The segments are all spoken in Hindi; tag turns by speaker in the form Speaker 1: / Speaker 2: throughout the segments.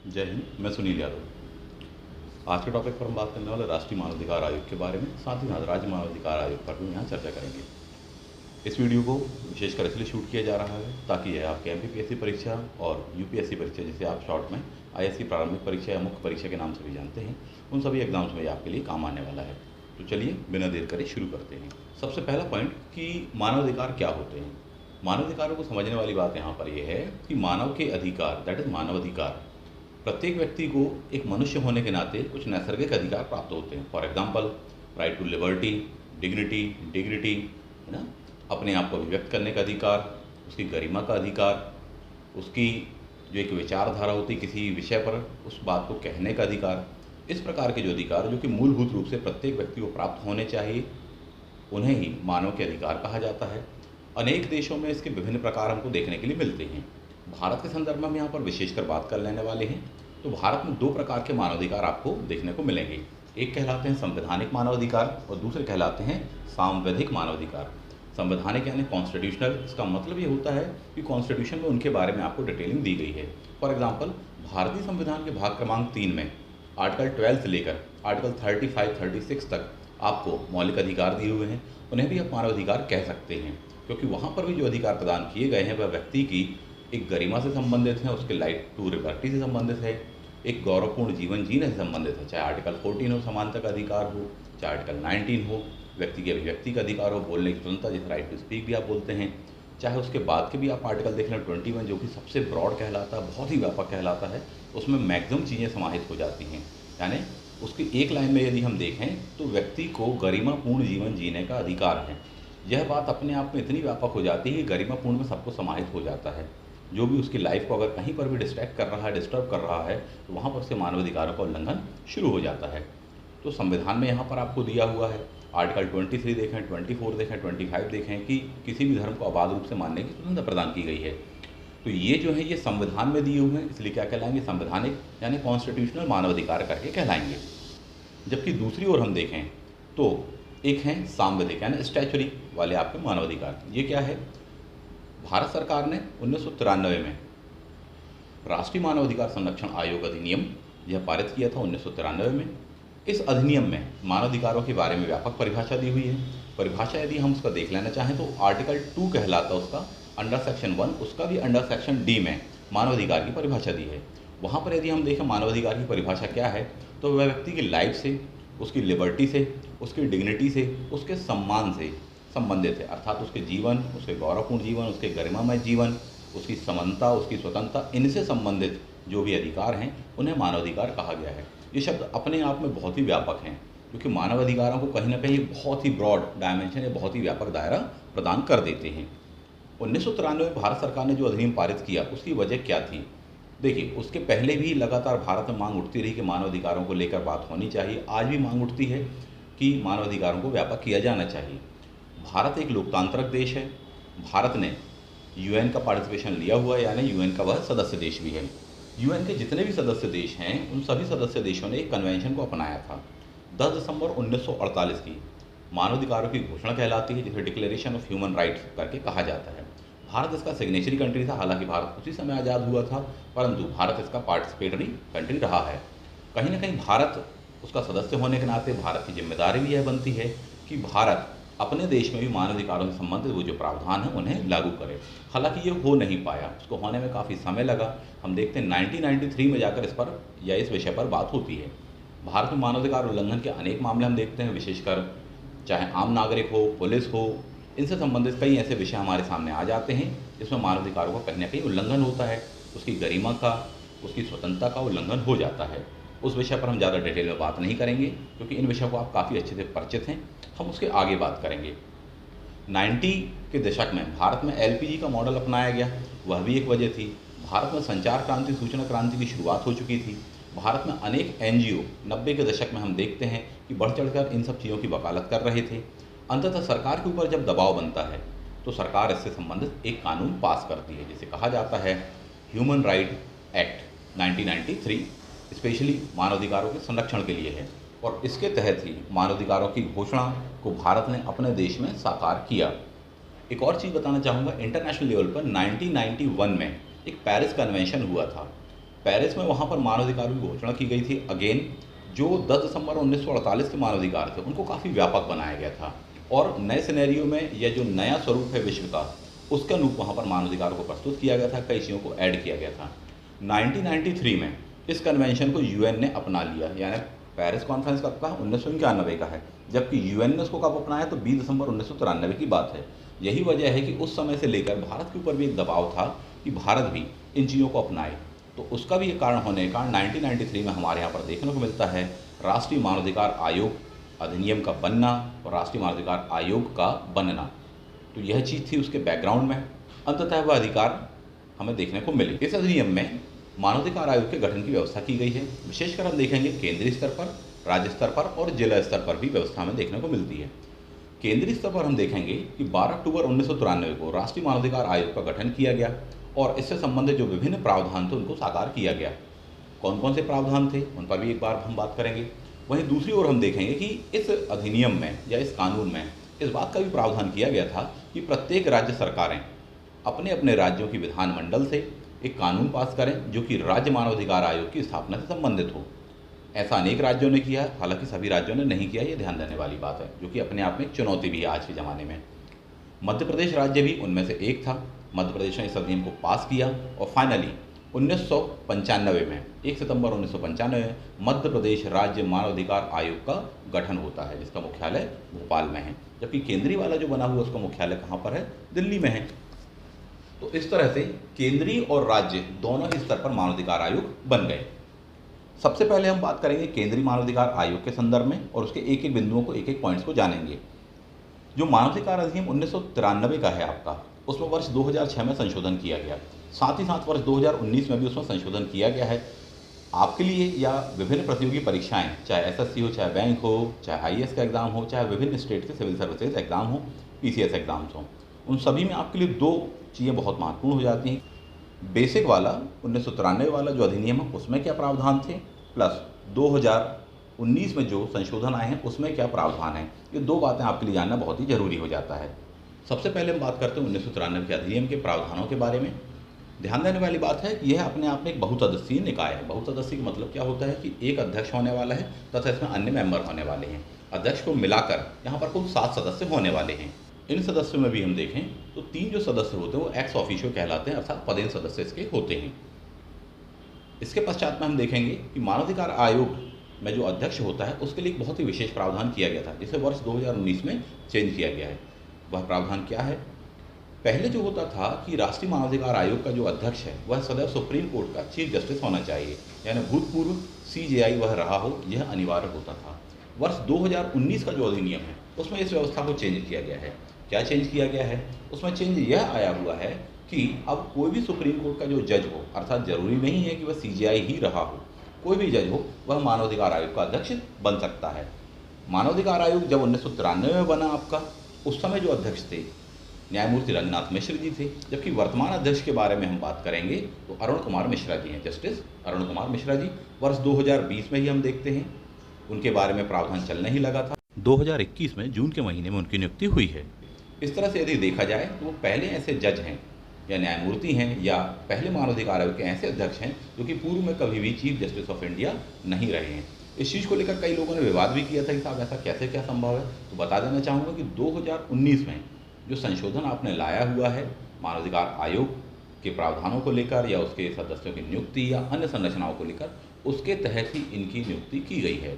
Speaker 1: जय हिंद। मैं सुनील यादव। आज के टॉपिक पर हम बात करने वाले राष्ट्रीय मानवाधिकार आयोग के बारे में, साथ ही साथ राज्य मानवाधिकार आयोग पर भी यहाँ चर्चा करेंगे। इस वीडियो को विशेषकर इसलिए शूट किया जा रहा है ताकि यह आपके एमपीपीएससी परीक्षा और यूपीएससी परीक्षा, जिसे आप शॉर्ट में आईएससी प्रारंभिक परीक्षा या मुख्य परीक्षा के नाम से भी जानते हैं, उन सभी एग्जाम्स में आपके लिए काम आने वाला है। तो चलिए बिना देर करे शुरू करते हैं। सबसे पहला पॉइंट कि मानवाधिकार क्या होते हैं। मानवाधिकारों को समझने वाली बात यहाँ पर यह है कि मानव के अधिकार, दैट इज मानवाधिकार, प्रत्येक व्यक्ति को एक मनुष्य होने के नाते कुछ नैसर्गिक अधिकार प्राप्त होते हैं। For example, right to liberty, dignity, integrity, है ना, अपने आप को अभिव्यक्त करने का अधिकार, उसकी गरिमा का अधिकार, उसकी जो एक विचारधारा होती किसी विषय पर, उस बात को कहने का अधिकार। इस प्रकार के जो अधिकार जो कि मूलभूत रूप से प्रत्येक व्यक्ति को प्राप्त होने चाहिए, उन्हें ही मानव के अधिकार कहा जाता है। अनेक देशों में इसके विभिन्न प्रकार हमको देखने के लिए मिलते हैं। भारत के संदर्भ में हम यहाँ पर विशेषकर बात कर लेने वाले हैं। तो भारत में दो प्रकार के मानवाधिकार आपको देखने को मिलेंगे। एक कहलाते हैं संवैधानिक मानवाधिकार और दूसरे कहलाते हैं सांविधिक मानवाधिकार। संवैधानिक यानी कॉन्स्टिट्यूशनल, इसका मतलब ये होता है कि कॉन्स्टिट्यूशन में उनके बारे में आपको डिटेलिंग दी गई है। फॉर एग्जाम्पल, भारतीय संविधान के भाग क्रमांक 3 में आर्टिकल 12 से लेकर आर्टिकल 35-36 तक आपको मौलिक अधिकार दिए हुए हैं। उन्हें भी आप मानवाधिकार कह सकते हैं, क्योंकि वहाँ पर भी जो अधिकार प्रदान किए गए हैं वह व्यक्ति की एक गरिमा से संबंधित है, उसके राइट टू लिबर्टी से संबंधित है, एक गौरवपूर्ण जीवन जीने से संबंधित है। चाहे आर्टिकल 14 हो, समानता का अधिकार हो, चाहे आर्टिकल 19 हो, व्यक्ति की अभिव्यक्ति का अधिकार हो, बोलने की स्वतंत्रता, जिसे राइट टू स्पीक भी आप बोलते हैं। चाहे उसके बाद के भी आप आर्टिकल देख लें 21, जो कि सबसे ब्रॉड कहलाता है, बहुत ही व्यापक कहलाता है। उसमें मैक्सिमम चीज़ें समाहित हो जाती हैं। यानी उसकी एक लाइन में यदि हम देखें तो व्यक्ति को गरिमापूर्ण जीवन जीने का अधिकार है। यह बात अपने आप में इतनी व्यापक हो जाती है कि गरिमापूर्ण में सबको समाहित हो जाता है। जो भी उसकी लाइफ को अगर कहीं पर भी डिस्ट्रैक्ट कर रहा है, डिस्टर्ब कर रहा है, तो वहाँ पर से मानवाधिकारों का उल्लंघन शुरू हो जाता है। तो संविधान में यहाँ पर आपको दिया हुआ है, आर्टिकल 23 देखें, 24 देखें, 25 देखें कि किसी भी धर्म को अबाध रूप से मानने की स्वतंत्रता प्रदान की गई है। तो ये जो है ये संविधान में दिए हुए हैं, इसलिए क्या कहलाएंगे, संवैधानिक यानी कॉन्स्टिट्यूशनल मानवाधिकार करके कहलाएंगे। जबकि दूसरी ओर हम देखें तो एक हैं सांविधिक यानी स्टैचुरी वाले आपके मानवाधिकार। ये क्या है, भारत सरकार ने 1993 में राष्ट्रीय मानवाधिकार संरक्षण आयोग अधिनियम यह पारित किया था 1993 में। इस अधिनियम में मानवाधिकारों के बारे में व्यापक परिभाषा दी हुई है। परिभाषा यदि हम उसका देख लेना चाहें तो आर्टिकल 2 कहलाता है उसका, अंडर सेक्शन 1, उसका भी अंडर सेक्शन डी में मानवाधिकार की परिभाषा दी है। वहाँ पर यदि हम देखें मानवाधिकार की परिभाषा क्या है, तो वह व्यक्ति की लाइफ से, उसकी लिबर्टी से, उसकी डिग्निटी से, उसके सम्मान से संबंधित है। अर्थात उसके जीवन, उसके गौरवपूर्ण जीवन, उसके गरिमामय जीवन, उसकी समानता, उसकी स्वतंत्रता, इनसे संबंधित जो भी अधिकार हैं उन्हें मानवाधिकार कहा गया है। ये शब्द अपने आप में बहुत ही व्यापक हैं, क्योंकि मानवाधिकारों को कहीं ना कहीं बहुत ही ब्रॉड डायमेंशन या बहुत ही व्यापक दायरा प्रदान कर देते हैं। 1993 में भारत सरकार ने जो अधिनियम पारित किया, उसकी वजह क्या थी। देखिए, उसके पहले भी लगातार भारत में मांग उठती रही कि मानवाधिकारों को लेकर बात होनी चाहिए। आज भी मांग उठती है कि मानवाधिकारों को व्यापक किया जाना चाहिए। भारत एक लोकतांत्रिक देश है। भारत ने यूएन का पार्टिसिपेशन लिया हुआ है, यानी यूएन का वह सदस्य देश भी है। यूएन के जितने भी सदस्य देश हैं, उन सभी सदस्य देशों ने एक कन्वेंशन को अपनाया था 10 दिसंबर 1948 की। मानवाधिकारों की घोषणा कहलाती है, जिसे डिक्लेरेशन ऑफ ह्यूमन राइट्स करके कहा जाता है। भारत इसका सिग्नेचरी कंट्री था। हालांकि भारत उसी समय आज़ाद हुआ था, परंतु भारत इसका पार्टिसिपेटरी कंट्री रहा है। कहीं ना कहीं भारत उसका सदस्य होने के नाते भारत की जिम्मेदारी भी यह बनती है कि भारत अपने देश में भी मानवाधिकारों से संबंधित वो जो प्रावधान है उन्हें लागू करे। हालांकि ये हो नहीं पाया, उसको होने में काफ़ी समय लगा। हम देखते हैं 1993 में जाकर इस पर या इस विषय पर बात होती है। भारत में मानवाधिकार उल्लंघन के अनेक मामले हम देखते हैं, विशेषकर चाहे आम नागरिक हो, पुलिस हो, इनसे संबंधित कई ऐसे विषय हमारे सामने आ जाते हैं जिसमें मानवाधिकारों का कहीं ना कहीं उल्लंघन होता है, उसकी गरिमा का, उसकी स्वतंत्रता का उल्लंघन हो जाता है। उस विषय पर हम ज़्यादा डिटेल में बात नहीं करेंगे, क्योंकि इन विषयों को आप काफ़ी अच्छे से परिचित हैं। हम उसके आगे बात करेंगे। 90 के दशक में भारत में एलपीजी का मॉडल अपनाया गया, वह भी एक वजह थी। भारत में संचार क्रांति, सूचना क्रांति की शुरुआत हो चुकी थी। भारत में अनेक एनजीओ 90 के दशक में हम देखते हैं कि बढ़ चढ़कर इन सब चीज़ों की वकालत कर रहे थे। अंततः सरकार के ऊपर जब दबाव बनता है तो सरकार इससे संबंधित एक कानून पास करती है, जिसे कहा जाता है ह्यूमन राइट एक्ट 1993, स्पेशली मानवाधिकारों के संरक्षण के लिए है। और इसके तहत ही मानवाधिकारों की घोषणा को भारत ने अपने देश में साकार किया। एक और चीज़ बताना चाहूँगा, इंटरनेशनल लेवल पर 1991 में एक पेरिस कन्वेंशन हुआ था। पेरिस में वहाँ पर मानवाधिकारों की घोषणा की गई थी। अगेन जो 10 दिसंबर 1948 के मानवाधिकार थे उनको काफ़ी व्यापक बनाया गया था और नए सिनेरियो में यह जो नया स्वरूप है विश्व का, उसके अनुरूप वहाँ पर मानवाधिकारों को प्रस्तुत किया गया था, कई चीज़ों को ऐड किया गया था। 1993 में इस कन्वेंशन को यूएन ने अपना लिया, यानी पेरिस कॉन्फ्रेंस कब का है? 1991 का है, जबकि यूएन ने उसको कब अपनाया तो 20 दिसंबर 1993 की बात है। यही वजह है कि उस समय से लेकर भारत के ऊपर भी एक दबाव था कि भारत भी इन चीज़ों को अपनाए। तो उसका भी एक कारण होने के कारण 1993 में हमारे यहाँ पर देखने को मिलता है राष्ट्रीय मानवाधिकार आयोग अधिनियम का बनना और राष्ट्रीय मानवाधिकार आयोग का बनना। तो यह चीज़ थी उसके बैकग्राउंड में। अंततः वह अधिकार हमें देखने को मिले। इस अधिनियम में मानवाधिकार आयोग के गठन की व्यवस्था की गई है। विशेषकर हम देखेंगे केंद्रीय स्तर पर, राज्य स्तर पर और जिला स्तर पर भी व्यवस्था हमें देखने को मिलती है। केंद्रीय स्तर पर हम देखेंगे कि 12 अक्टूबर 1993 को राष्ट्रीय मानवाधिकार आयोग का गठन किया गया और इससे संबंधित जो विभिन्न प्रावधान थे उनको साकार किया गया। कौन कौन से प्रावधान थे उन पर भी एक बार हम बात करेंगे। वहीं दूसरी ओर हम देखेंगे कि इस अधिनियम में या इस कानून में इस बात का भी प्रावधान किया गया था कि प्रत्येक राज्य सरकारें अपने अपने राज्यों की विधानमंडल से एक कानून पास करें जो कि राज्य मानवाधिकार आयोग की स्थापना से संबंधित हो। ऐसा अनेक राज्यों ने किया, हालांकि सभी राज्यों ने नहीं किया, ये ध्यान देने वाली बात है, जो कि अपने आप में एक चुनौती भी है आज के ज़माने में। मध्य प्रदेश राज्य भी उनमें से एक था। मध्य प्रदेश ने इस अधिनियम को पास किया और फाइनली 1995 में 1 सितंबर 1995 में मध्य प्रदेश राज्य मानवाधिकार आयोग का गठन होता है, जिसका मुख्यालय भोपाल में है, जबकि केंद्रीय वाला जो बना हुआ उसका मुख्यालय कहाँ पर है? दिल्ली में है। तो इस तरह से केंद्रीय और राज्य दोनों ही स्तर पर मानवाधिकार आयोग बन गए। सबसे पहले हम बात करेंगे केंद्रीय मानवाधिकार आयोग के संदर्भ में और उसके एक एक बिंदुओं को, एक एक पॉइंट्स को जानेंगे। जो मानवाधिकार अधिनियम 1993 का है आपका, उसमें वर्ष 2006 में संशोधन किया गया। साथ ही साथ वर्ष 2019 में भी उसमें संशोधन किया गया है। आपके लिए या विभिन्न प्रतियोगी परीक्षाएं, चाहे एसएससी हो, चाहे बैंक हो, चाहे आईएएस का एग्ज़ाम हो, चाहे विभिन्न स्टेट के सिविल सर्विसेज एग्ज़ाम हो, पीसीएस एग्ज़ाम्स हों, उन सभी में आपके लिए दो चीज़ें बहुत महत्वपूर्ण हो जाती हैं। बेसिक वाला 1993 वाला जो अधिनियम है उसमें क्या प्रावधान थे, प्लस 2019 में जो संशोधन आए हैं उसमें क्या प्रावधान है। ये दो बातें आपके लिए जानना बहुत ही जरूरी हो जाता है। सबसे पहले हम बात करते हैं 1993 के अधिनियम के प्रावधानों के बारे में। ध्यान देने वाली बात है कि यह अपने आप में एक बहुसदस्यीय निकाय है। बहुसदस्यीय का मतलब क्या होता है कि एक अध्यक्ष होने वाला है तथा इसमें अन्य मेंबर होने वाले हैं। अध्यक्ष को मिलाकर यहाँ पर कुल 7 सदस्य होने वाले हैं। इन सदस्यों में भी हम देखें तो 3 जो सदस्य होते हैं वो एक्स ऑफिशियो कहलाते हैं, अर्थात पदेन सदस्य इसके होते हैं। इसके पश्चात में हम देखेंगे कि मानवाधिकार आयोग में जो अध्यक्ष होता है उसके लिए एक बहुत ही विशेष प्रावधान किया गया था, जिसे वर्ष 2019 में चेंज किया गया है। वह प्रावधान क्या है? पहले जो होता था कि राष्ट्रीय मानवाधिकार आयोग का जो अध्यक्ष है वह सदैव सुप्रीम कोर्ट का चीफ जस्टिस होना चाहिए, यानी भूतपूर्व सीजेआई वह रहा हो, यह अनिवार्य होता था। वर्ष 2019 का जो अधिनियम है उसमें इस व्यवस्था को चेंज किया गया है। क्या चेंज किया गया है? उसमें चेंज यह आया हुआ है कि अब कोई भी सुप्रीम कोर्ट का जो जज हो, अर्थात जरूरी नहीं है कि वह सीजेआई ही रहा हो, कोई भी जज हो वह मानवाधिकार आयोग का अध्यक्ष बन सकता है। मानवाधिकार आयोग जब 1993 में बना आपका, उस समय जो अध्यक्ष थे न्यायमूर्ति रंगनाथ मिश्र जी थे, जबकि वर्तमान अध्यक्ष के बारे में हम बात करेंगे तो अरुण कुमार मिश्रा जी हैं, जस्टिस अरुण कुमार मिश्रा जी। वर्ष 2020 में ही हम देखते हैं उनके बारे में प्रावधान चलने ही लगा था। 2021 में जून के महीने में उनकी नियुक्ति हुई है। इस तरह से यदि देखा जाए तो वो पहले ऐसे जज हैं या न्यायमूर्ति हैं या पहले मानवाधिकार आयोग के ऐसे अध्यक्ष हैं जो कि पूर्व में कभी भी चीफ जस्टिस ऑफ इंडिया नहीं रहे हैं। इस चीज़ को लेकर कई लोगों ने विवाद भी किया था कि साहब ऐसा कैसे क्या संभव है। तो बता देना चाहूँगा कि 2019 में जो संशोधन आपने लाया हुआ है मानवाधिकार आयोग के प्रावधानों को लेकर या उसके सदस्यों की नियुक्ति या अन्य संरचनाओं को लेकर, उसके तहत ही इनकी नियुक्ति की गई है।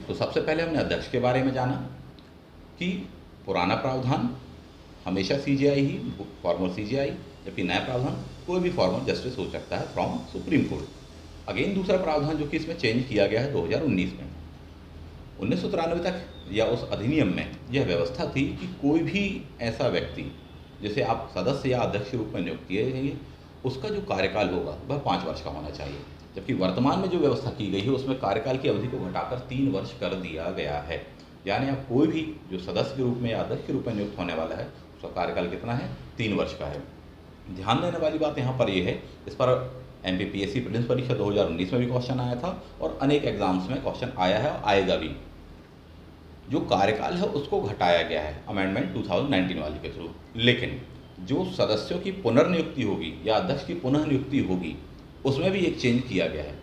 Speaker 1: तो सबसे पहले हमने अध्यक्ष के बारे में जाना कि पुराना प्रावधान हमेशा सीजेआई ही, फॉर्मर सीजेआई, जबकि नया प्रावधान कोई भी फॉर्मर जस्टिस हो सकता है फ्रॉम सुप्रीम कोर्ट। अगेन दूसरा प्रावधान जो कि इसमें चेंज किया गया है 2019 में। 1993 तक या उस अधिनियम में यह व्यवस्था थी कि कोई भी ऐसा व्यक्ति जिसे आप सदस्य या अध्यक्ष के रूप में नियुक्त किए जाएंगे, उसका जो कार्यकाल होगा वह 5 वर्ष का होना चाहिए। जबकि वर्तमान में जो व्यवस्था की गई है उसमें कार्यकाल की अवधि को घटाकर 3 वर्ष कर दिया गया है। यानी अब कोई भी जो सदस्य के रूप में या अध्यक्ष के रूप में नियुक्त होने वाला है उसका कार्यकाल कितना है? 3 वर्ष का है। ध्यान देने वाली बात यहाँ पर यह है, इस पर एमपीपीएससी प्रीलिम्स परीक्षा 2019 में भी क्वेश्चन आया था और अनेक एग्जाम्स में क्वेश्चन आया है और आएगा भी। जो कार्यकाल है उसको घटाया गया है अमेंडमेंट 2019 वाली के थ्रू, लेकिन जो सदस्यों की पुनर्नियुक्ति होगी या अध्यक्ष की पुनः नियुक्ति होगी उसमें भी एक चेंज किया गया है।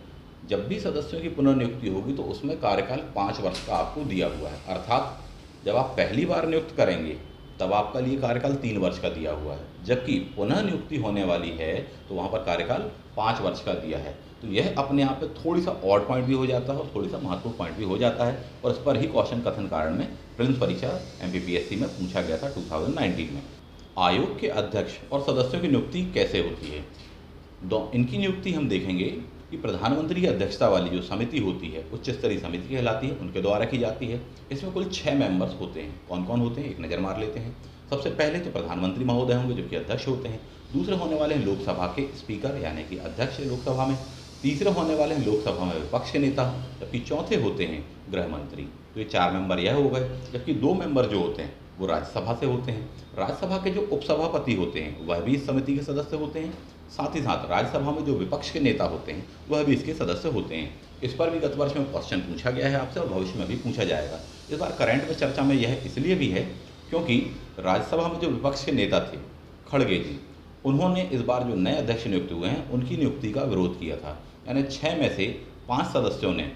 Speaker 1: जब भी सदस्यों की पुनर्नियुक्ति होगी तो उसमें कार्यकाल 5 वर्ष का आपको दिया हुआ है, अर्थात जब आप पहली बार नियुक्त करेंगे तब आपका लिए कार्यकाल 3 वर्ष का दिया हुआ है, जबकि पुनः नियुक्ति होने वाली है तो वहाँ पर कार्यकाल 5 वर्ष का दिया है। तो यह अपने आप में थोड़ी सा ऑड पॉइंट भी हो जाता है और थोड़ी सा महत्वपूर्ण पॉइंट भी हो जाता है, और इस पर ही क्वेश्चन कथन कारण में प्रीलिम्स परीक्षा MPPSC में पूछा गया था 2019 में। आयोग के अध्यक्ष और सदस्यों की नियुक्ति कैसे होती है? इनकी नियुक्ति हम देखेंगे कि प्रधानमंत्री की अध्यक्षता वाली जो समिति होती है उच्च स्तरीय समिति कहलाती है, उनके द्वारा की जाती है। इसमें कुल 6 मेंबर्स होते हैं। कौन कौन होते हैं एक नज़र मार लेते हैं। सबसे पहले तो प्रधानमंत्री महोदय होंगे जो कि अध्यक्ष होते हैं। दूसरे होने वाले हैं लोकसभा के स्पीकर यानी कि अध्यक्ष लोकसभा में। तीसरे होने वाले हैं लोकसभा में विपक्ष के नेता, जबकि चौथे होते हैं गृह मंत्री। तो ये 4 मेंबर यह हो गए, जबकि 2 मेंबर जो होते हैं वो राज्यसभा से होते हैं। राज्यसभा के जो उपसभापति होते हैं वह भी इस समिति के सदस्य होते हैं। साथ ही साथ राज्यसभा में जो विपक्ष के नेता होते हैं वह भी इसके सदस्य होते हैं। इस पर भी गत वर्ष में क्वेश्चन पूछा गया है आपसे और भविष्य में भी पूछा जाएगा। इस बार करंट में चर्चा में यह इसलिए भी है क्योंकि राज्यसभा में जो विपक्ष के नेता थे खड़गे जी, उन्होंने इस बार जो नए अध्यक्ष नियुक्त हुए हैं उनकी नियुक्ति का विरोध किया था। यानी 6 में से 5 सदस्यों ने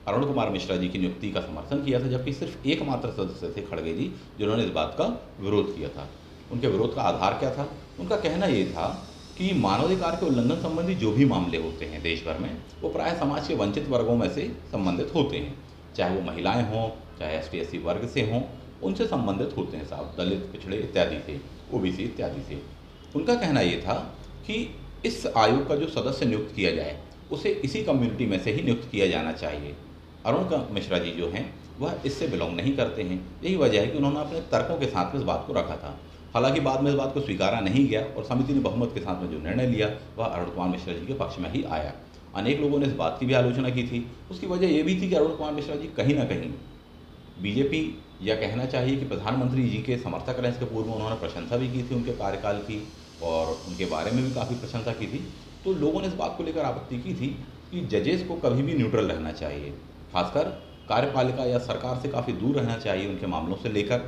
Speaker 1: अरुण कुमार मिश्रा जी की नियुक्ति का समर्थन किया था, जबकि सिर्फ एकमात्र सदस्य थे खड़गे जी जिन्होंने इस बात का विरोध किया था। उनके विरोध का आधार क्या था? उनका कहना ये था कि मानवाधिकार के उल्लंघन संबंधी जो भी मामले होते हैं देश भर में वो प्राय समाज के वंचित वर्गों में से संबंधित होते हैं, चाहे वो महिलाएं हों, चाहे ST/SC वर्ग से हों, उनसे संबंधित होते हैं साहब, दलित, पिछड़े इत्यादि से, OBC इत्यादि से। उनका कहना ये था कि इस आयोग का जो सदस्य नियुक्त किया जाए उसे इसी कम्युनिटी में से ही नियुक्त किया जाना चाहिए। अरुण मिश्रा जी जो हैं वह इससे बिलोंग नहीं करते हैं। यही वजह है कि उन्होंने अपने तर्कों के साथ में इस बात को रखा था। हालांकि बाद में इस बात को स्वीकारा नहीं गया और समिति ने बहुमत के साथ में जो निर्णय लिया वह अरुण कुमार मिश्रा जी के पक्ष में ही आया। अनेक लोगों ने इस बात की भी आलोचना की थी। उसकी वजह यह भी थी कि अरुण कुमार मिश्रा जी कहीं ना कहीं बीजेपी या कहना चाहिए कि प्रधानमंत्री जी के समर्थक रहे। इसके पूर्व में उन्होंने प्रशंसा भी की थी उनके कार्यकाल की और उनके बारे में भी काफ़ी प्रशंसा की थी। तो लोगों ने इस बात को लेकर आपत्ति की थी कि जजेस को कभी भी न्यूट्रल रहना चाहिए, खासकर कार्यपालिका या सरकार से काफ़ी दूर रहना चाहिए उनके मामलों से लेकर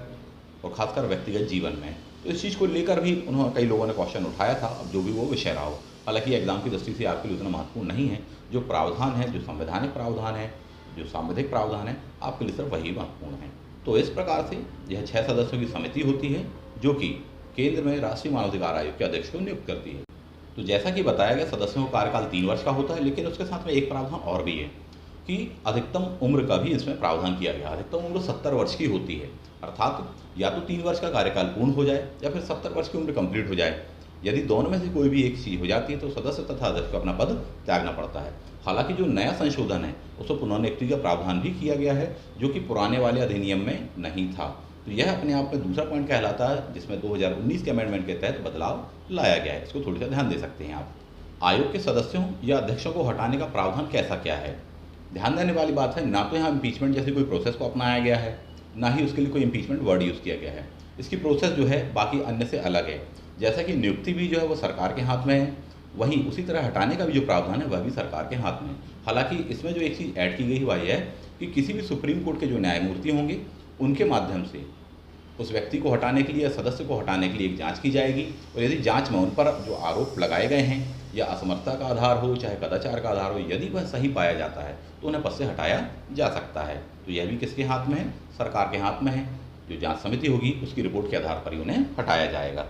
Speaker 1: और ख़ासकर व्यक्तिगत जीवन में। तो इस चीज़ को लेकर भी उन्होंने कई लोगों ने क्वेश्चन उठाया था, अब जो भी वो विषय रहा हो। हालांकि एग्जाम की दृष्टि से आपके लिए उतना महत्वपूर्ण नहीं है। जो प्रावधान है, जो संवैधानिक प्रावधान है, जो सांविधिक प्रावधान है, आपके लिए सिर्फ वही महत्वपूर्ण है। तो इस प्रकार से यह 6 सदस्यों की समिति होती है जो कि केंद्र में राष्ट्रीय मानवाधिकार आयोग के अध्यक्ष को नियुक्त करती है। तो जैसा कि बताया गया सदस्यों का कार्यकाल 3 वर्ष का होता है, लेकिन उसके साथ में एक प्रावधान और भी है कि अधिकतम उम्र का भी इसमें प्रावधान किया गया। अधिकतम उम्र 70 वर्ष की होती है, अर्थात या तो 3 वर्ष का कार्यकाल पूर्ण हो जाए या फिर 70 वर्ष की उम्र कंप्लीट हो जाए। यदि दोनों में से कोई भी एक चीज़ हो जाती है तो सदस्य तथा अध्यक्ष को अपना पद त्यागना पड़ता है। हालांकि जो नया संशोधन है उसमें पुनर्नियुक्ति का प्रावधान भी किया गया है जो कि पुराने वाले अधिनियम में नहीं था। तो यह अपने आप में दूसरा पॉइंट कहलाता है जिसमें 2019 के अमेंडमेंट के तहत बदलाव लाया गया है। इसको थोड़ी सा ध्यान दे सकते हैं आप। आयोग के सदस्यों या अध्यक्षों को हटाने का प्रावधान कैसा क्या है? ध्यान देने वाली बात है, ना तो यहाँ इम्पीचमेंट जैसी कोई प्रोसेस को अपनाया गया है, ना ही उसके लिए कोई इम्पीचमेंट वर्ड यूज़ किया गया है। इसकी प्रोसेस जो है बाकी अन्य से अलग है। जैसा कि नियुक्ति भी जो है वो सरकार के हाथ में है, वहीं उसी तरह हटाने का भी जो प्रावधान है वह भी सरकार के हाथ में है। हालांकि इसमें जो एक चीज़ ऐड की गई वह यह है कि किसी भी सुप्रीम कोर्ट के जो न्यायमूर्ति होंगे उनके माध्यम से उस व्यक्ति को हटाने के लिए या सदस्य को हटाने के लिए एक जांच की जाएगी, और यदि जांच में उन पर जो आरोप लगाए गए हैं या असमर्थता का आधार हो चाहे कदाचार का आधार हो, यदि वह सही पाया जाता है तो उन्हें पद से हटाया जा सकता है। तो यह भी किसके हाथ में है? सरकार के हाथ में है। जो जांच समिति होगी उसकी रिपोर्ट के आधार पर ही उन्हें हटाया जाएगा।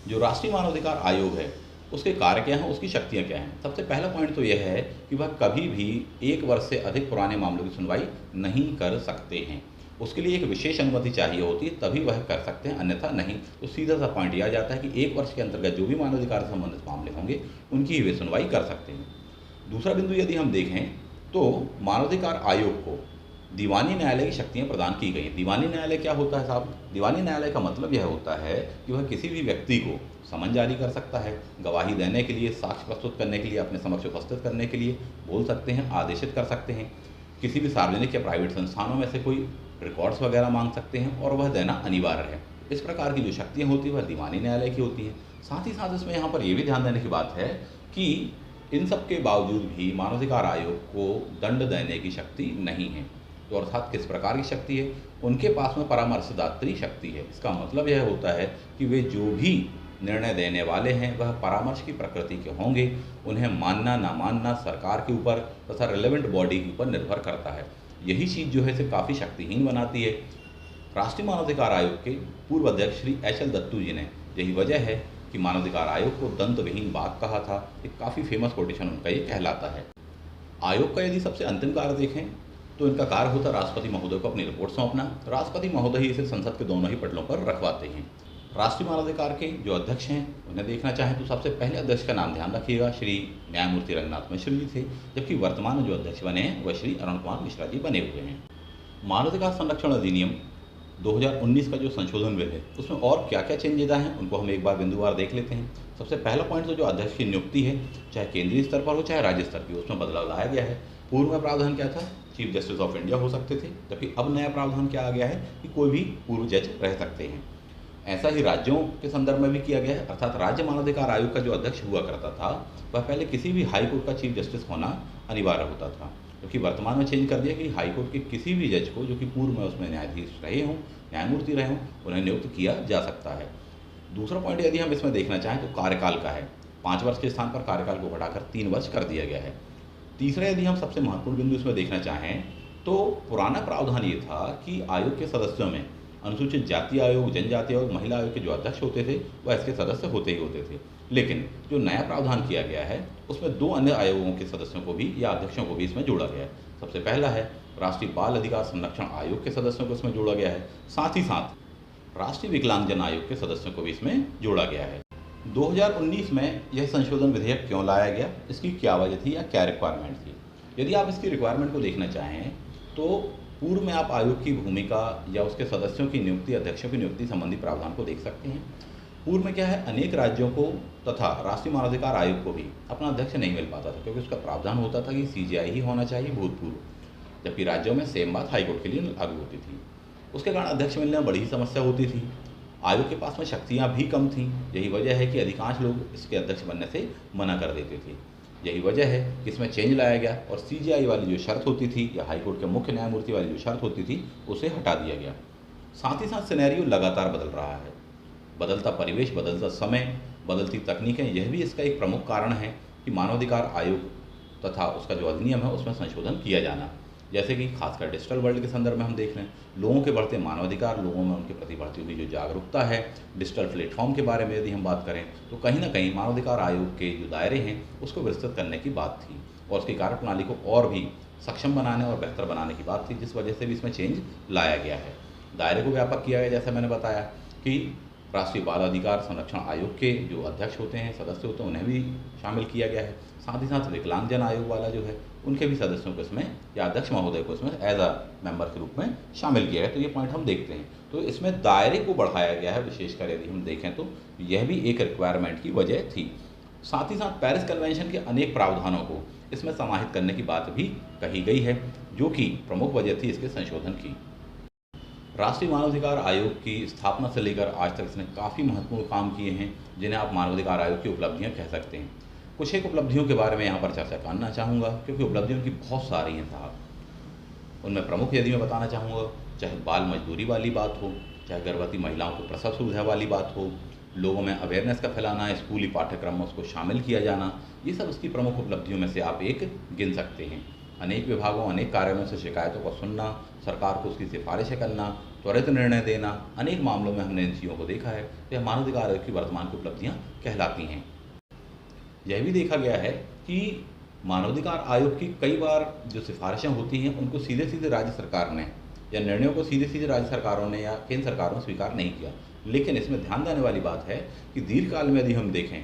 Speaker 1: जो राष्ट्रीय मानवाधिकार आयोग है उसके कार्य क्या हैं, उसकी शक्तियाँ क्या हैं? सबसे पहला पॉइंट तो यह है कि वह कभी भी 1 वर्ष से अधिक पुराने मामलों की सुनवाई नहीं कर सकते हैं। उसके लिए एक विशेष अनुमति चाहिए होती है, तभी वह कर सकते हैं, अन्यथा नहीं। तो सीधा सा पॉइंट यह आ जाता है कि 1 वर्ष के अंतर्गत जो भी मानवाधिकार से संबंधित मामले होंगे उनकी ही वे सुनवाई कर सकते हैं। दूसरा बिंदु यदि हम देखें तो मानवाधिकार आयोग को दीवानी न्यायालय की शक्तियाँ प्रदान की गई हैं। दीवानी न्यायालय क्या होता है साहब? दीवानी न्यायालय का मतलब यह होता है कि वह किसी भी व्यक्ति को समन जारी कर सकता है, गवाही देने के लिए, साक्ष्य प्रस्तुत करने के लिए, अपने समक्ष उपस्थित करने के लिए बोल सकते हैं, आदेशित कर सकते हैं। किसी भी सार्वजनिक या प्राइवेट संस्थानों में से कोई रिकॉर्ड्स वगैरह मांग सकते हैं और वह देना अनिवार्य है। इस प्रकार की जो शक्तियाँ होती हैं वह दीवानी न्यायालय की होती हैं। साथ ही साथ इसमें यहाँ पर यह भी ध्यान देने की बात है कि इन सब के बावजूद भी मानवाधिकार आयोग को दंड देने की शक्ति नहीं है। तो अर्थात किस प्रकार की शक्ति है? उनके पास में परामर्शदात्री शक्ति है। इसका मतलब यह होता है कि वे जो भी निर्णय देने वाले हैं वह परामर्श की प्रकृति के होंगे। उन्हें मानना ना मानना सरकार के ऊपर तथा रिलेवेंट बॉडी के ऊपर निर्भर करता है। यही चीज़ जो है इसे काफ़ी शक्तिहीन बनाती है। राष्ट्रीय मानवाधिकार आयोग के पूर्व अध्यक्ष श्री HL दत्तू जी ने यही वजह है कि मानवाधिकार आयोग को दंत विहीन बाघ कहा था। एक काफ़ी फेमस कोटेशन उनका ये कहलाता है। आयोग का यदि सबसे अंतिम कार्य देखें तो इनका कार्य होता है राष्ट्रपति महोदय को अपनी रिपोर्ट सौंपना। राष्ट्रपति महोदय ही इसे संसद के दोनों ही पटलों पर रखवाते हैं। राष्ट्रीय मानवाधिकार के जो अध्यक्ष हैं उन्हें देखना चाहें तो सबसे पहले अध्यक्ष का नाम ध्यान रखिएगा, श्री न्यायमूर्ति रंगनाथ मिश्र जी थे, जबकि वर्तमान में जो अध्यक्ष बने हैं वह श्री अरुण कुमार मिश्रा जी बने हुए हैं। मानवाधिकार संरक्षण अधिनियम 2019 का जो संशोधन बिल है उसमें और क्या क्या चेंजेज आए हैं उनको हम एक बार बिंदुवार देख लेते हैं। सबसे पहला पॉइंट तो जो अध्यक्ष की नियुक्ति है, चाहे केंद्रीय स्तर पर हो चाहे राज्य स्तर की, उसमें बदलाव लाया गया है। पूर्व में प्रावधान क्या था, चीफ जस्टिस ऑफ इंडिया हो सकते थे, जबकि अब नया प्रावधान क्या आ गया है कि कोई भी पूर्व जज रह सकते हैं। ऐसा ही राज्यों के संदर्भ में भी किया गया है, अर्थात राज्य मानवाधिकार आयोग का जो अध्यक्ष हुआ करता था वह पहले किसी भी हाई कोर्ट का चीफ जस्टिस होना अनिवार्य होता था, क्योंकि वर्तमान में चेंज कर दिया कि हाई कोर्ट के किसी भी जज को जो कि पूर्व में उसमें न्यायाधीश रहे हों, न्यायमूर्ति रहे हों, उन्हें नियुक्त किया जा सकता है। दूसरा पॉइंट यदि हम इसमें देखना चाहें तो कार्यकाल का है। 5 वर्ष के स्थान पर कार्यकाल को बढ़ाकर 3 वर्ष कर दिया गया है। तीसरा यदि हम सबसे महत्वपूर्ण बिंदु इसमें देखना चाहें तो पुराना प्रावधान ये था कि आयोग के सदस्यों में अनुसूचित जाति आयोग, जनजाति आयोग, महिला आयोग के जो अध्यक्ष होते थे वह इसके सदस्य होते ही होते थे। लेकिन जो नया प्रावधान किया गया है उसमें 2 अन्य आयोगों के सदस्यों को भी या अध्यक्षों को भी इसमें जोड़ा गया है। सबसे पहला है राष्ट्रीय बाल अधिकार संरक्षण आयोग के सदस्यों को इसमें जोड़ा गया है, साथ ही साथ राष्ट्रीय विकलांगजन आयोग के सदस्यों को भी इसमें जोड़ा गया है। 2019 में यह संशोधन विधेयक क्यों लाया गया, इसकी क्या वजह थी या क्या रिक्वायरमेंट थी। यदि आप इसकी रिक्वायरमेंट को देखना चाहें तो पूर्व में आप आयोग की भूमिका या उसके सदस्यों की नियुक्ति, अध्यक्षों की नियुक्ति संबंधी प्रावधान को देख सकते हैं। पूर्व में क्या है, अनेक राज्यों को तथा राष्ट्रीय मानवाधिकार आयोग को भी अपना अध्यक्ष नहीं मिल पाता था, क्योंकि उसका प्रावधान होता था कि CJI ही होना चाहिए भूतपूर्व, जबकि राज्यों में सेम बात हाईकोर्ट के लिए लागू होती थी। उसके कारण अध्यक्ष मिलने में बड़ी ही समस्या होती थी। आयोग के पास में शक्तियाँ भी कम थीं। यही वजह है कि अधिकांश लोग इसके अध्यक्ष बनने से मना कर देते थे। यही वजह है कि इसमें चेंज लाया गया और CJI वाली जो शर्त होती थी या हाईकोर्ट के मुख्य न्यायमूर्ति वाली जो शर्त होती थी उसे हटा दिया गया। साथ ही साथ सिनेरियो लगातार बदल रहा है। बदलता परिवेश, बदलता समय, बदलती तकनीकें, यह भी इसका एक प्रमुख कारण है कि मानवाधिकार आयोग तथा उसका जो अधिनियम है उसमें संशोधन किया जाना। जैसे कि खासकर डिजिटल वर्ल्ड के संदर्भ में हम देख लें, लोगों के बढ़ते मानवाधिकार, लोगों में उनके प्रति बढ़ती हुई जो जागरूकता है, डिजिटल प्लेटफॉर्म के बारे में यदि हम बात करें तो कहीं ना कहीं मानवाधिकार आयोग के जो दायरे हैं उसको विस्तृत करने की बात थी और उसकी कार्यप्रणाली को और भी सक्षम बनाने और बेहतर बनाने की बात थी, जिस वजह से भी इसमें चेंज लाया गया है। दायरे को व्यापक किया गया, जैसे मैंने बताया कि राष्ट्रीय बाल अधिकार संरक्षण आयोग के जो अध्यक्ष होते हैं, सदस्य होते हैं, उन्हें भी शामिल किया गया है। साथ ही साथ विकलांगजन आयोग वाला जो है उनके भी सदस्यों को इसमें या अध्यक्ष महोदय को इसमें एज अ मेंबर के रूप में शामिल किया गया। तो ये पॉइंट हम देखते हैं, तो इसमें दायरे को बढ़ाया गया है। विशेषकर यदि हम देखें तो यह भी एक रिक्वायरमेंट की वजह थी। साथ ही साथ पेरिस कन्वेंशन के अनेक प्रावधानों को इसमें समाहित करने की बात भी कही गई है, जो कि प्रमुख वजह थी इसके संशोधन की। राष्ट्रीय मानवाधिकार आयोग की स्थापना से लेकर आज तक इसने काफ़ी महत्वपूर्ण काम किए हैं, जिन्हें आप मानवाधिकार आयोग की उपलब्धियां कह सकते हैं। कुछ एक उपलब्धियों के बारे में यहाँ पर चर्चा करना चाहूँगा, क्योंकि उपलब्धियों की बहुत सारी हैं साहब। उनमें प्रमुख यदि मैं बताना चाहूँगा, चाहे बाल मजदूरी वाली बात हो, चाहे गर्भवती महिलाओं को प्रसव सुविधा वाली बात हो, लोगों में अवेयरनेस का फैलाना, स्कूली पाठ्यक्रम में उसको शामिल किया जाना, ये सब उसकी प्रमुख उपलब्धियों में से आप एक गिन सकते हैं। अनेक विभागों, अनेक कार्यालयों से शिकायतों को सुनना, सरकार को उसकी सिफारिशें करना, त्वरित निर्णय देना, अनेक मामलों में हमने इन चीज़ों को देखा है। तो यह मानवाधिकार आयोग की वर्तमान की उपलब्धियाँ कहलाती हैं। यह भी देखा गया है कि मानवाधिकार आयोग की कई बार जो सिफारिशें होती हैं उनको सीधे सीधे राज्य सरकार ने या निर्णयों को सीधे सीधे राज्य सरकारों ने या केंद्र सरकारों ने स्वीकार नहीं किया। लेकिन इसमें ध्यान देने वाली बात है कि दीर्घकाल में यदि हम देखें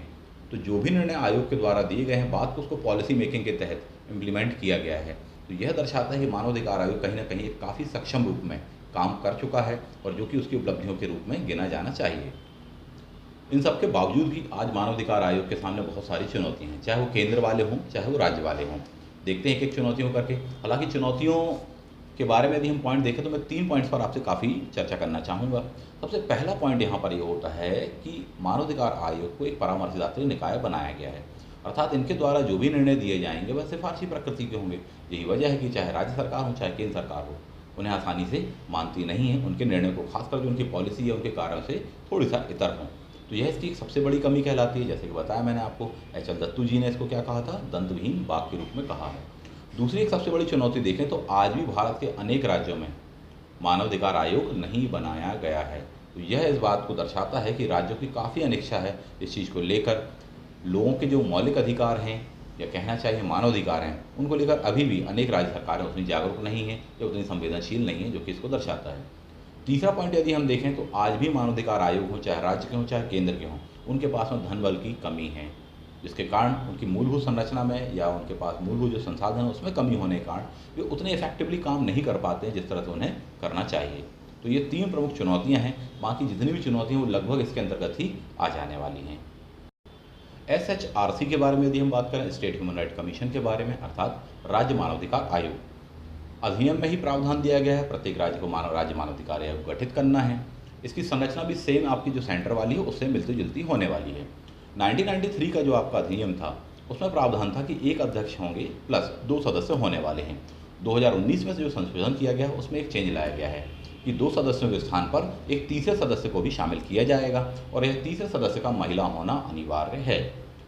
Speaker 1: तो जो भी निर्णय आयोग के द्वारा दिए गए हैं, बात को उसको पॉलिसी मेकिंग के तहत इम्प्लीमेंट किया गया है। तो यह दर्शाता है कि मानवाधिकार आयोग कहीं ना कहीं एक काफ़ी सक्षम रूप में काम कर चुका है और जो कि उसकी उपलब्धियों के रूप में गिना जाना चाहिए। इन सब के बावजूद भी आज मानवाधिकार आयोग के सामने बहुत सारी चुनौतियाँ हैं, चाहे वो केंद्र वाले हों चाहे वो राज्य वाले हों। देखते हैं एक एक चुनौतियों करके। हालांकि चुनौतियों के बारे में यदि हम पॉइंट देखें तो मैं 3 पॉइंट्स पर आपसे काफ़ी चर्चा करना चाहूँगा। सबसे पहला पॉइंट यहाँ पर ये होता है कि मानवाधिकार आयोग को एक परामर्शदात्री निकाय बनाया गया है, अर्थात इनके द्वारा जो भी निर्णय दिए जाएंगे वह सिफारशी प्रकृति के होंगे। यही वजह है कि चाहे राज्य सरकार हो चाहे केंद्र सरकार हो, उन्हें आसानी से मानती नहीं है। उनके निर्णय को, खासकर जो उनकी पॉलिसी है, उनके कार्यों से थोड़ी सा इतर हों। तो यह इसकी एक सबसे बड़ी कमी कहलाती है। जैसे कि बताया मैंने आपको, एच एल दत्तू जी ने इसको क्या कहा था, दंतविहीन बाघ के रूप में कहा है। दूसरी एक सबसे बड़ी चुनौती देखें तो आज भी भारत के अनेक राज्यों में मानवाधिकार आयोग नहीं बनाया गया है। तो यह इस बात को दर्शाता है कि राज्यों की काफ़ी अनिच्छा है इस चीज़ को लेकर। लोगों के जो मौलिक अधिकार हैं या कहना चाहिए मानवाधिकार हैं, उनको लेकर अभी भी अनेक राज्य सरकारें उतनी जागरूक नहीं हैं या उतनी संवेदनशील नहीं हैं, जो कि इसको दर्शाता है। तीसरा पॉइंट यदि हम देखें तो आज भी मानवाधिकार आयोग हो, चाहे राज्य के हों चाहे केंद्र के हों, उनके पास में धन बल की कमी है, जिसके कारण उनकी मूलभूत संरचना में या उनके पास मूलभूत जो संसाधन है उसमें कमी होने के कारण वे उतने इफेक्टिवली काम नहीं कर पाते हैं जिस तरह से उन्हें करना चाहिए। तो ये 3 प्रमुख चुनौतियां हैं। बाकी जितनी भी चुनौतियां वो लगभग इसके अंतर्गत ही आ जाने वाली हैं। SHRC के बारे में यदि हम बात करें, स्टेट ह्यूमन राइट कमीशन के बारे में, अर्थात राज्य मानवाधिकार आयोग, अधिनियम में ही प्रावधान दिया गया है प्रत्येक राज्य को राज्य मानवाधिकार आयोग गठित करना है। इसकी संरचना भी सेम आपकी जो सेंटर वाली है उससे मिलती जुलती होने वाली है। 1993 का जो आपका अधिनियम था उसमें प्रावधान था कि एक अध्यक्ष होंगे प्लस 2 सदस्य होने वाले हैं। 2019 में जो संशोधन किया गया है उसमें एक चेंज लाया गया है कि 2 सदस्यों के स्थान पर एक तीसरे सदस्य को भी शामिल किया जाएगा और यह तीसरे सदस्य का महिला होना अनिवार्य है।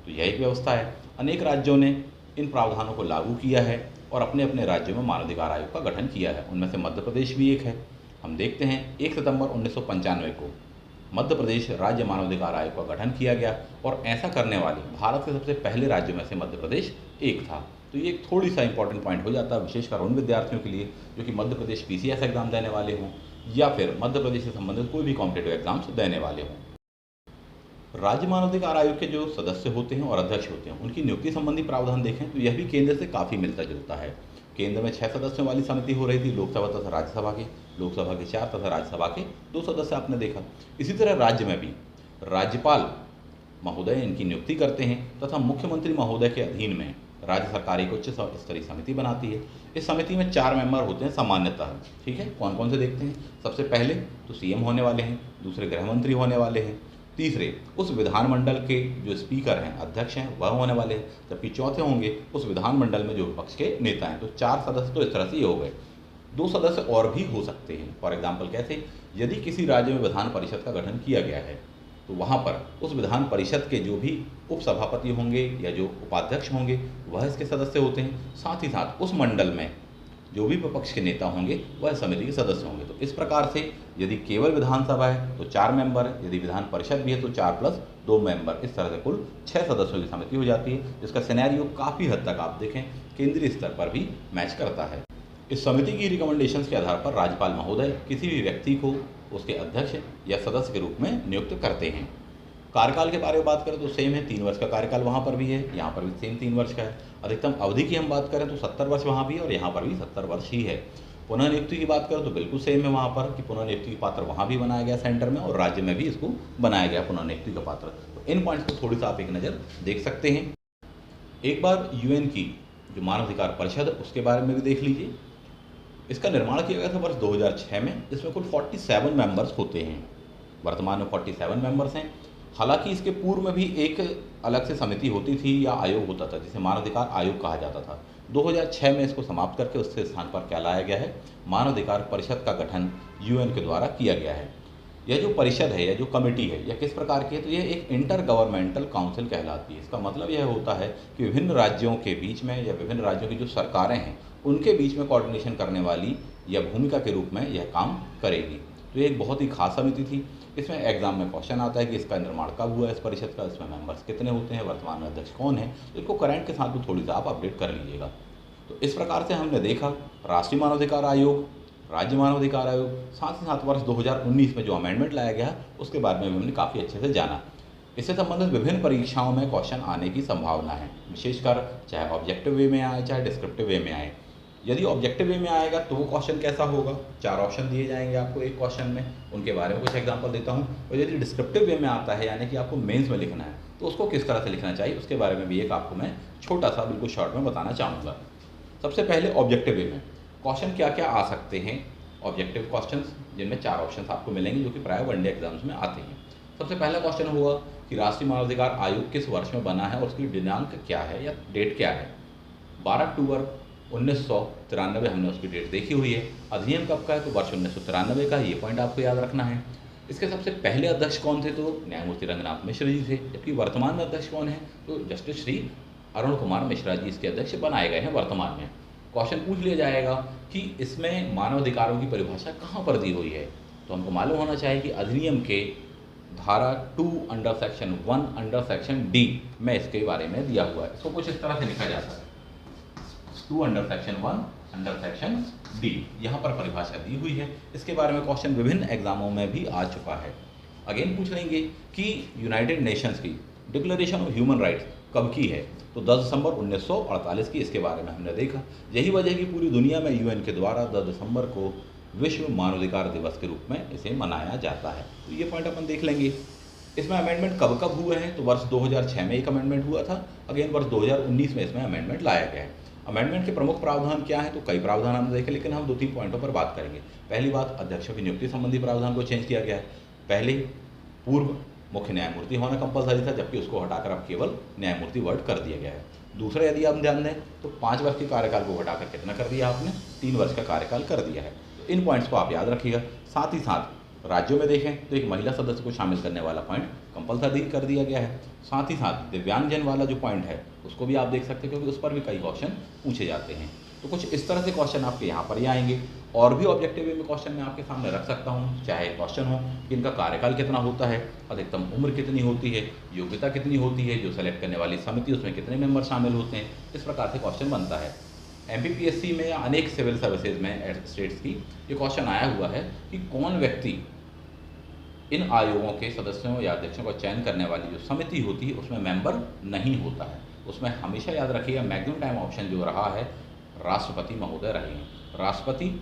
Speaker 1: तो यह एक व्यवस्था है। अनेक राज्यों ने इन प्रावधानों को लागू किया है और अपने अपने राज्यों में मानवाधिकार आयोग का गठन किया है। उनमें से मध्य प्रदेश भी एक है। हम देखते हैं 1 सितंबर 1995 को मध्य प्रदेश राज्य मानवाधिकार आयोग का गठन किया गया और ऐसा करने वाले भारत के सबसे पहले राज्यों में से मध्य प्रदेश एक था। तो ये एक थोड़ी सा इंपॉर्टेंट पॉइंट हो जाता है, विशेषकर उन विद्यार्थियों के लिए जो कि मध्य प्रदेश PCS एग्जाम देने वाले हों या फिर मध्य प्रदेश से संबंधित कोई भी कॉम्पिटेटिव एग्जाम्स देने वाले हों। राज्य मानवाधिकार आयोग के जो सदस्य होते हैं और अध्यक्ष होते हैं उनकी नियुक्ति संबंधी प्रावधान देखें तो यह भी केंद्र से काफ़ी मिलता जुलता है। केंद्र में 6 सदस्यों वाली समिति हो रही थी, लोकसभा तथा राज्यसभा के, लोकसभा के 4 तथा राज्यसभा के 2 सदस्य आपने देखा। इसी तरह राज्य में भी राज्यपाल महोदय इनकी नियुक्ति करते हैं तथा मुख्यमंत्री महोदय के अधीन में राज्य सरकार एक उच्च स्तरीय समिति बनाती है। इस समिति में 4 मेंबर होते हैं सामान्यतः। ठीक है, कौन कौन से देखते हैं। सबसे पहले तो CM होने वाले हैं, दूसरे गृह मंत्री होने वाले हैं, तीसरे उस विधानमंडल के जो स्पीकर हैं, अध्यक्ष हैं, वह होने वाले हैं, जबकि चौथे होंगे उस विधानमंडल में जो विपक्ष के नेता हैं। तो 4 सदस्य तो इस तरह से ये हो गए। 2 सदस्य और भी हो सकते हैं। फॉर एग्जाम्पल कैसे, यदि किसी राज्य में विधान परिषद का गठन किया गया है तो वहाँ पर उस विधान परिषद के जो भी उपसभापति होंगे या जो उपाध्यक्ष होंगे वह इसके सदस्य होते हैं। साथ ही साथ उस मंडल में जो भी विपक्ष के नेता होंगे वह समिति के सदस्य होंगे। तो इस प्रकार से यदि केवल विधानसभा है तो 4 मेंबर है, यदि विधान परिषद भी है तो 4 + 2 मेंबर, इस तरह से कुल 6 सदस्यों की समिति हो जाती है, जिसका सिनेरियो काफ़ी हद तक आप देखें केंद्रीय स्तर पर भी मैच करता है। इस समिति की रिकमेंडेशंस के आधार पर राज्यपाल महोदय किसी भी व्यक्ति को उसके अध्यक्ष या सदस्य के रूप में नियुक्त करते हैं। कार्यकाल के बारे में बात करें तो सेम है, 3 वर्ष का कार्यकाल वहाँ पर भी है, यहाँ पर भी सेम 3 वर्ष का है। अधिकतम अवधि की हम बात करें तो 70 वर्ष वहाँ भी और यहाँ पर भी 70 वर्ष ही है। पुनः नियुक्ति की बात करें तो बिल्कुल सेम है वहाँ पर कि पुनः नियुक्ति की पात्र वहाँ भी बनाया गया सेंटर में और राज्य में भी इसको बनाया गया पुनः नियुक्ति का पात्र। तो इन पॉइंट्स को थोड़ी सा आप एक नज़र देख सकते हैं। एक बार UN की जो मानवाधिकार परिषद उसके बारे में भी देख लीजिए। इसका निर्माण किया गया था वर्ष 2006 में। इसमें कुल 47 मेंबर्स होते हैं। वर्तमान में 47 मेंबर्स हैं। हालांकि इसके पूर्व में भी एक अलग से समिति होती थी या आयोग होता था जिसे मानवाधिकार आयोग कहा जाता था। 2006 में इसको समाप्त करके उसके स्थान पर क्या लाया गया है, मानवाधिकार परिषद का गठन UN के द्वारा किया गया है। यह जो परिषद है या जो कमेटी है यह किस प्रकार की है, तो यह एक इंटर गवर्नमेंटल काउंसिल कहलाती है। इसका मतलब यह होता है कि विभिन्न राज्यों के बीच में या विभिन्न राज्यों की जो सरकारें हैं उनके बीच में कोऑर्डिनेशन करने वाली या भूमिका के रूप में यह काम करेगी। तो ये एक बहुत ही खास समिति थी। इसमें एग्जाम में क्वेश्चन आता है कि इसका निर्माण कब हुआ है, इस परिषद का, इसमें मेंबर्स कितने होते हैं, वर्तमान में अध्यक्ष कौन है। तो इसको करंट के साथ भी थोड़ी सा आप अपडेट कर लीजिएगा। तो इस प्रकार से हमने देखा राष्ट्रीय मानवाधिकार आयोग, राज्य मानवाधिकार आयोग, साथ ही साथ वर्ष 2019 में जो अमेंडमेंट लाया गया उसके बारे में भी हमने काफ़ी अच्छे से जाना। इससे संबंधित विभिन्न परीक्षाओं में क्वेश्चन आने की संभावना है, विशेषकर चाहे ऑब्जेक्टिव वे में आए चाहे डिस्क्रिप्टिव वे में आए। यदि ऑब्जेक्टिव वे में आएगा तो वो क्वेश्चन कैसा होगा, 4 ऑप्शन दिए जाएंगे आपको एक क्वेश्चन में, उनके बारे में कुछ एग्जांपल देता हूँ। और यदि डिस्क्रिप्टिव वे में आता है यानी कि आपको मेंस में लिखना है तो उसको किस तरह से लिखना चाहिए उसके बारे में भी एक आपको मैं छोटा सा बिल्कुल शॉर्ट में बताना चाहूँगा। सबसे पहले ऑब्जेक्टिव वे में क्वेश्चन क्या क्या आ सकते हैं। ऑब्जेक्टिव क्वेश्चन जिनमें 4 ऑप्शन आपको मिलेंगे जो कि प्राय वनडे एग्जाम्स में आते हैं। सबसे पहला क्वेश्चन होगा कि राष्ट्रीय मानवाधिकार आयोग किस वर्ष में बना है और उसकी दिनांक क्या है या डेट क्या है। 12 अक्टूबर 1993 हमने उसकी डेट देखी हुई है। अधिनियम कब का है तो वर्ष 1993 का, ये पॉइंट आपको याद रखना है। इसके सबसे पहले अध्यक्ष कौन थे? तो न्यायमूर्ति रंगनाथ मिश्र जी थे। जबकि वर्तमान में अध्यक्ष कौन है? तो जस्टिस श्री अरुण कुमार मिश्रा जी इसके अध्यक्ष बनाए गए हैं वर्तमान में। क्वेश्चन पूछ लिया जाएगा कि इसमें मानव अधिकारों की परिभाषा कहाँ पर दी हुई है? तो हमको मालूम होना चाहिए कि अधिनियम के धारा 2 under section 1 under section D में इसके बारे में दिया हुआ है। इसको कुछ इस तरह से लिखा जाता है, 2 under section 1 under section D, यहाँ पर परिभाषा दी हुई है। इसके बारे में क्वेश्चन विभिन्न एग्जामों में भी आ चुका है। अगेन पूछ लेंगे कि यूनाइटेड नेशंस की डिक्लेरेशन ऑफ ह्यूमन राइट्स कब की है? तो 10 दिसंबर 1948 की। इसके बारे में हमने देखा, यही वजह कि पूरी दुनिया में यूएन के द्वारा 10 दिसंबर को विश्व मानवाधिकार दिवस के रूप में इसे मनाया जाता है। तो ये पॉइंट अपन देख लेंगे। इसमें अमेंडमेंट कब कब हुए हैं? तो वर्ष 2006 में एक अमेंडमेंट हुआ था। अगेन वर्ष 2019 में इसमें अमेंडमेंट लाया गया है। अमेंडमेंट के प्रमुख प्रावधान क्या है? तो कई प्रावधान हमने देखे, लेकिन हम 2-3 पॉइंटों पर बात करेंगे। पहली बात, अध्यक्षों की नियुक्ति संबंधी प्रावधान को चेंज किया गया है। पहले पूर्व मुख्य न्यायमूर्ति होना कंपलसरी था, जबकि उसको हटाकर अब केवल न्यायमूर्ति वर्ड कर दिया गया है। दूसरा, यदि आप ध्यान दें तो 5 वर्ष के कार्यकाल को घटाकर कितना कर दिया आपने? 3 वर्ष का कार्यकाल कर दिया है। तो इन पॉइंट्स को आप याद रखिएगा। साथ ही साथ राज्यों में देखें तो एक महिला सदस्य को शामिल करने वाला पॉइंट कंपलसरी कर दिया गया है। साथ ही साथ दिव्यांगजन वाला जो पॉइंट है उसको भी आप देख सकते हैं, क्योंकि उस पर भी कई क्वेश्चन पूछे जाते हैं। तो कुछ इस तरह से क्वेश्चन आपके यहाँ पर ही आएंगे। और भी ऑब्जेक्टिव वे में क्वेश्चन मैं आपके सामने रख सकता हूँ, चाहे क्वेश्चन हो कि इनका कार्यकाल कितना होता है, अधिकतम उम्र कितनी होती है, योग्यता कितनी होती है, जो सेलेक्ट करने वाली समिति उसमें कितने मेंबर शामिल होते हैं। इस प्रकार से क्वेश्चन बनता है। एमपीपीएससी में या अनेक सिविल सर्विसेज में स्टेट्स की ये क्वेश्चन आया हुआ है कि कौन व्यक्ति इन आयोगों के सदस्यों या अध्यक्षों का चयन करने वाली जो समिति होती है उसमें मेंबर नहीं होता है। उसमें हमेशा याद रखिएगा मैक्सिमम टाइम ऑप्शन जो रहा है राष्ट्रपति महोदय रहे हैं। राष्ट्रपति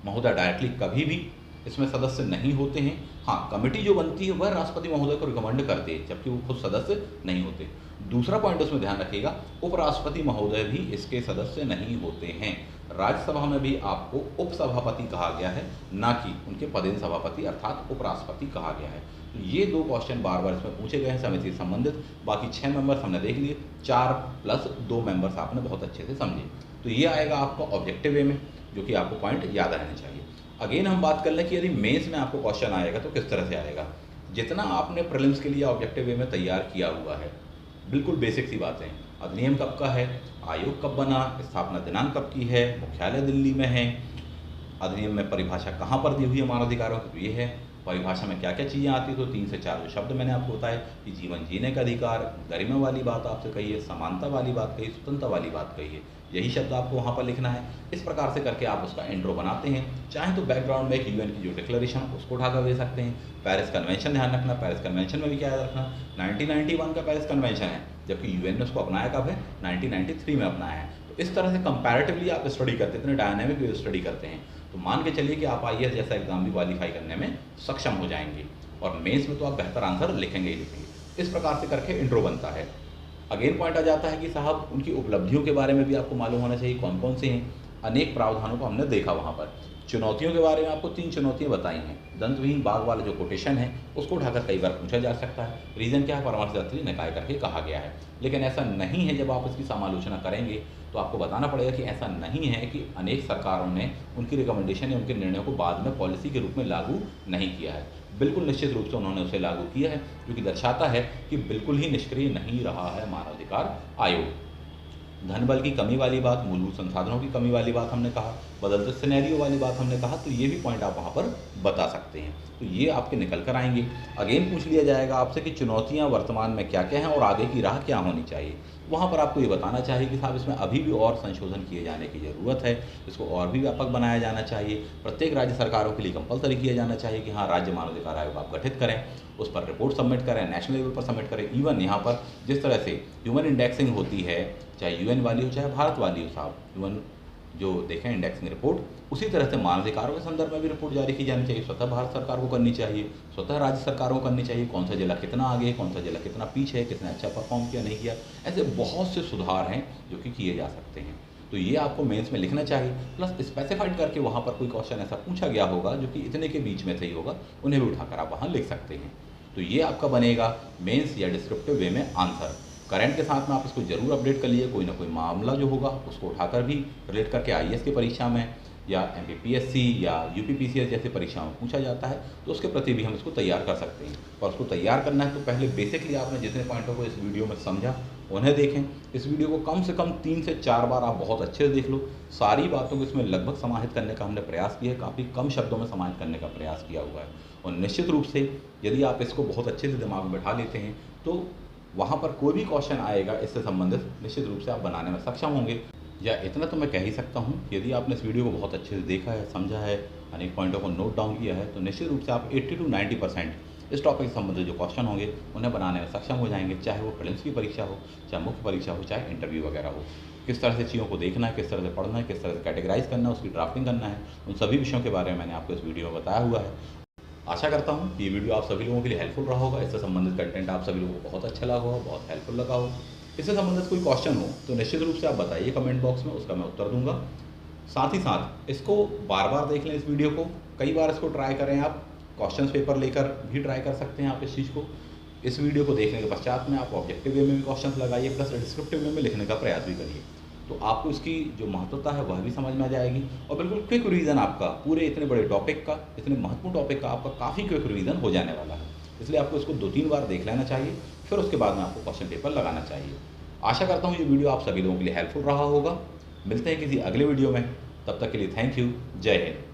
Speaker 1: महोदय डायरेक्टली कभी भी इसमें सदस्य नहीं होते हैं। हाँ, कमेटी जो बनती है वह राष्ट्रपति महोदय को रिकमेंड करती है, जबकि वो खुद सदस्य नहीं होते। दूसरा पॉइंट उसमें ध्यान रखिएगा, उपराष्ट्रपति महोदय भी इसके सदस्य नहीं होते हैं। राज्यसभा में भी आपको उपसभापति कहा गया है, ना कि उनके पदेन सभापति अर्थात उपराष्ट्रपति कहा गया है। तो ये 2 क्वेश्चन बार बार इसमें पूछे गए हैं समिति से संबंधित। बाकी 6 मेंबर्स हमने देख लिए, 4 + 2 मेंबर्स आपने बहुत अच्छे से समझे। तो ये आएगा आपका ऑब्जेक्टिव वे में, जो कि आपको पॉइंट याद रहने चाहिए। अगेन हम बात कर लें कि यदि मेंस में आपको क्वेश्चन आएगा तो किस तरह से आएगा। जितना आपने प्रीलिम्स के लिए ऑब्जेक्टिव वे में तैयार किया हुआ है, बिल्कुल बेसिक सी बातें। अधिनियम कब का है, आयोग कब बना, स्थापना दिनांक कब की है, मुख्यालय दिल्ली में है, अधिनियम में परिभाषा कहाँ पर दी हुई है मानवाधिकारों की, तो ये है। परिभाषा में क्या क्या चीज़ें आती है, तो 3 से 4 जो शब्द मैंने आपको बताए कि जीवन जीने का अधिकार, गरिमा वाली बात आपसे कही है, समानता वाली बात कही, स्वतंत्रता वाली बात कही है, यही शब्द आपको वहाँ पर लिखना है। इस प्रकार से करके आप उसका इंट्रो बनाते हैं। चाहे तो बैकग्राउंड में एक यूएन की जो डिक्लेरेशन उसको उठाकर दे सकते हैं। पेरिस कन्वेंशन ध्यान रखना, पेरिस कन्वेंशन में भी क्या याद रखना, 1991 का पेरिस कन्वेंशन है, जबकि यूएन ने उसको अपनाया कब है, 1993 में अपनाया है। तो इस तरह से कंपैरेटिवली आप स्टडी करते हैं, इतने डायनामिक वे स्टडी करते हैं, तो मान के चलिए कि आप आईएएस जैसा एग्जाम भी क्वालिफाई करने में सक्षम हो जाएंगे। और मेंस में तो आप बेहतर आंसर लिखेंगे ही लिखेंगे। इस प्रकार से करके इंट्रो बनता है। अगेन पॉइंट आ जाता है कि साहब उनकी उपलब्धियों के बारे में भी आपको मालूम होना चाहिए, कौन कौन से हैं। अनेक प्रावधानों को हमने देखा वहाँ पर। चुनौतियों के बारे में आपको 3 चुनौतियाँ बताई हैं। दंतविहीन बाघ वाला जो कोटेशन है उसको उठाकर कई बार पूछा जा सकता है। रीज़न क्या है, परामर्शदात्री निकाय करके कहा गया है, लेकिन ऐसा नहीं है। जब आप इसकी समालोचना करेंगे तो आपको बताना पड़ेगा कि ऐसा नहीं है कि अनेक सरकारों ने उनकी रिकमेंडेशन या उनके निर्णयों को बाद में पॉलिसी के रूप में लागू नहीं किया है। बिल्कुल निश्चित रूप से उन्होंने उसे लागू किया है, जो कि दर्शाता है कि बिल्कुल ही निष्क्रिय नहीं रहा है मानवाधिकार आयोग। धन बल की कमी वाली बात, मूलभूत संसाधनों की कमी वाली बात हमने कहा, बदलते सिनेरियो वाली बात हमने कहा, तो ये भी पॉइंट आप वहाँ पर बता सकते हैं। तो ये आपके निकल कर आएंगे। अगेन पूछ लिया जाएगा आपसे कि चुनौतियाँ वर्तमान में क्या क्या हैं और आगे की राह क्या होनी चाहिए। वहाँ पर आपको ये बताना चाहिए कि साहब इसमें अभी भी और संशोधन किए जाने की ज़रूरत है, इसको और भी व्यापक बनाया जाना चाहिए। प्रत्येक राज्य सरकारों के लिए कंपलसरी किया जाना चाहिए कि हाँ, राज्य मानवाधिकार आयोग आप गठित करें, उस पर रिपोर्ट सबमिट करें, नेशनल लेवल पर सबमिट करें। इवन यहाँ पर जिस तरह से ह्यूमन इंडेक्सिंग होती है, चाहे यूएन वाली हो चाहे भारत वाली हो, साहब ह्यूमन जो देखें इंडेक्सिंग रिपोर्ट, उसी तरह से मानवाधिकारों के संदर्भ में भी रिपोर्ट जारी की जानी चाहिए। स्वतः भारत सरकार को करनी चाहिए, स्वतः राज्य सरकारों को करनी चाहिए, कौन सा जिला कितना आगे है, कौन सा जिला कितना पीछे है, कितना अच्छा परफॉर्म किया नहीं किया। ऐसे बहुत से सुधार हैं जो कि किए जा सकते हैं। तो ये आपको मेंस में लिखना चाहिए। प्लस स्पेसिफाइड करके वहाँ पर कोई क्वेश्चन ऐसा पूछा गया होगा जो कि इतने के बीच में से ही होगा, उन्हें भी उठाकर आप वहाँ लिख सकते हैं। तो ये आपका बनेगा मेंस या डिस्क्रिप्टिव वे में आंसर। करंट के साथ में आप इसको जरूर अपडेट कर लीजिए, कोई ना कोई मामला जो होगा उसको उठाकर भी रिलेट करके आईएएस की परीक्षा में या MPPSC या UPPCS जैसे परीक्षाओं में पूछा जाता है, तो उसके प्रति भी हम इसको तैयार कर सकते हैं। और उसको तैयार करना है तो पहले बेसिकली आपने जितने पॉइंटों को इस वीडियो में समझा उन्हें देखें। इस वीडियो को कम से कम 3 से 4 बार आप बहुत अच्छे से देख लो। सारी बातों को इसमें लगभग समाहित करने का हमने प्रयास किया है, काफ़ी कम शब्दों में समाहित करने का प्रयास किया हुआ है। और निश्चित रूप से यदि आप इसको बहुत अच्छे से दिमाग में बैठा लेते हैं तो वहाँ पर कोई भी क्वेश्चन आएगा इससे संबंधित निश्चित रूप से आप बनाने में सक्षम होंगे। या इतना तो मैं कह ही सकता हूँ, यदि आपने इस वीडियो को बहुत अच्छे से देखा है, समझा है, अनेक पॉइंटों को नोट डाउन किया है, तो निश्चित रूप से आप 80 to 90% इस टॉपिक से संबंधित जो क्वेश्चन होंगे उन्हें बनाने में सक्षम हो जाएंगे, चाहे वो प्रीलिम्स की परीक्षा हो, चाहे मुख्य परीक्षा हो, चाहे इंटरव्यू वगैरह हो। किस तरह से चीज़ों को देखना है, किस तरह से पढ़ना है, किस तरह से कैटेगराइज करना है, उसकी ड्राफ्टिंग करना है, उन सभी विषयों के बारे में मैंने आपको इस वीडियो में बताया हुआ है। आशा करता हूँ कि ये वीडियो आप सभी लोगों के लिए हेल्पफुल रहा होगा। इससे संबंधित कंटेंट आप सभी लोगों को बहुत अच्छा लगा होगा, बहुत हेल्पफुल लगा हो। इससे संबंधित कोई क्वेश्चन हो तो निश्चित रूप से आप बताइए कमेंट बॉक्स में, उसका मैं उत्तर दूंगा। साथ ही साथ इसको बार बार देख लें, इस वीडियो को कई बार इसको ट्राई करें। आप क्वेश्चन पेपर लेकर भी ट्राई कर सकते हैं आप इस चीज़ को। इस वीडियो को देखने के पश्चात में आप ऑब्जेक्टिव वे में भी क्वेश्चन लगाइए, प्लस डिस्क्रिप्टिव वे में लिखने का प्रयास भी करिए, तो आपको इसकी जो महत्वता है वह भी समझ में आ जाएगी। और बिल्कुल क्विक रिवीजन आपका पूरे इतने बड़े टॉपिक का, इतने महत्वपूर्ण टॉपिक का आपका काफ़ी क्विक रिवीजन हो जाने वाला है। इसलिए आपको इसको 2-3 बार देख लेना चाहिए, फिर उसके बाद में आपको क्वेश्चन पेपर लगाना चाहिए। आशा करता हूँ ये वीडियो आप सभी लोगों के लिए हेल्पफुल रहा होगा। मिलते हैं किसी अगले वीडियो में, तब तक के लिए थैंक यू। जय हिंद।